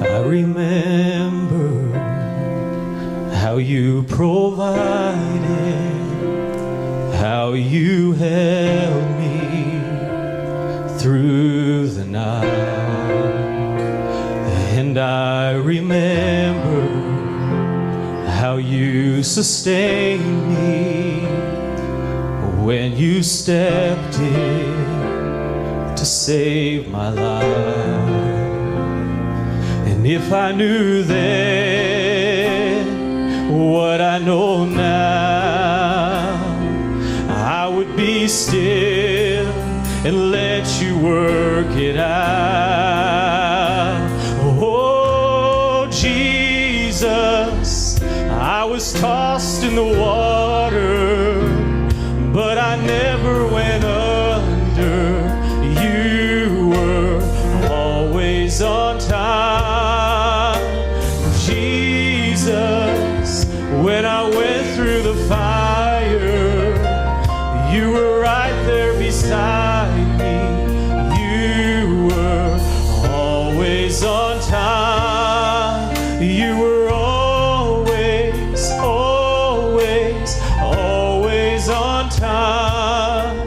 I remember how you provided, how you held me through the night. And I remember how you sustained me when you stepped in to save my life. And if I knew then what I know now, I would be still and let you work it out. Oh, Jesus, I was tossed in the water, but I never went under. You were always on time. Jesus, when I went through the fire, you were right there beside me. You were always on time. You were always, always, always on time.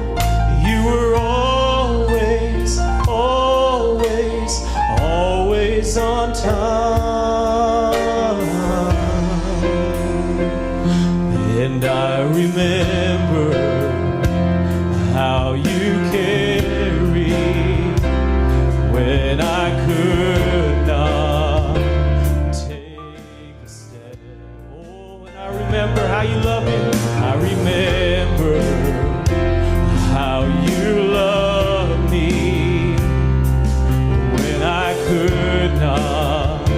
You were always, always, always on time. And I remember how you carried when I could not take a step. Oh, and I remember how you loved me. I remember how you loved me when I could not,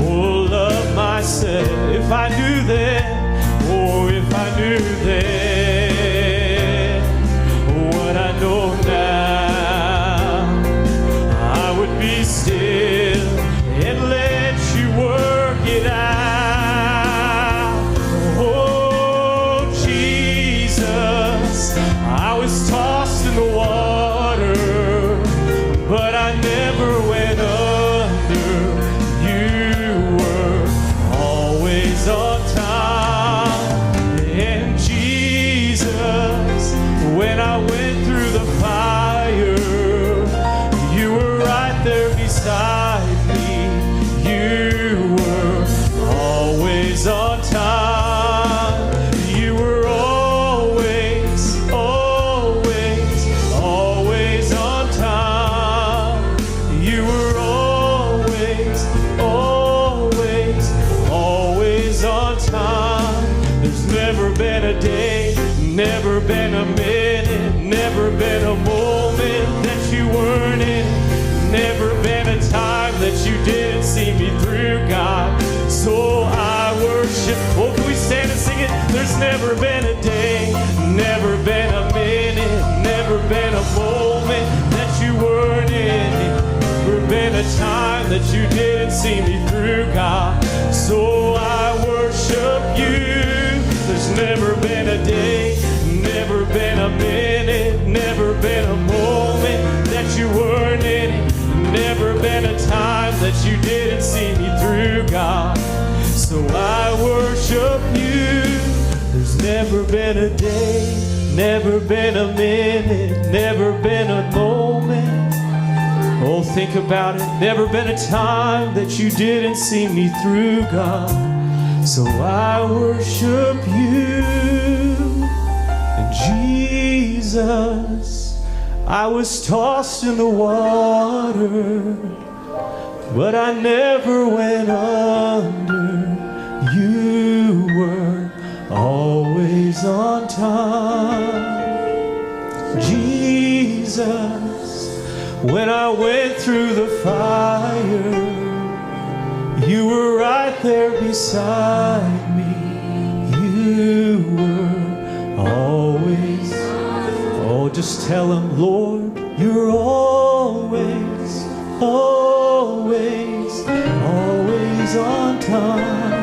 oh, love myself. If I knew then, oh, if I knew then what I know now, I would be still and let you work it out. Oh, Jesus, I was tossed in the water, but I never went under. You were always on time. And Jesus, when I went through the fire, you were right there beside me. You were always on time. You were always, always, always on time. You were always, always, always on time. There's never been a day, never been a minute, never been a moment that you weren't in. Never been a time that you didn't see me through, God. So I worship. Oh, can we stand and sing it? There's never been a day, never been a minute, never been a moment that you weren't in. Never been a time that you didn't see me through, God. So I worship you. There's never been a day, never been a minute, never been a moment that you weren't in it. Never been a time that you didn't see me through, God. So I worship you. There's never been a day, never been a minute, never been a moment. Oh, think about it. Never been a time that you didn't see me through, God. So I worship you. And Jesus, I was tossed in the water, but I never went under. You were always on time. Jesus, when I went through the fire, you were right there beside me. You were always, oh, just tell him, Lord, you're always, always, always on time.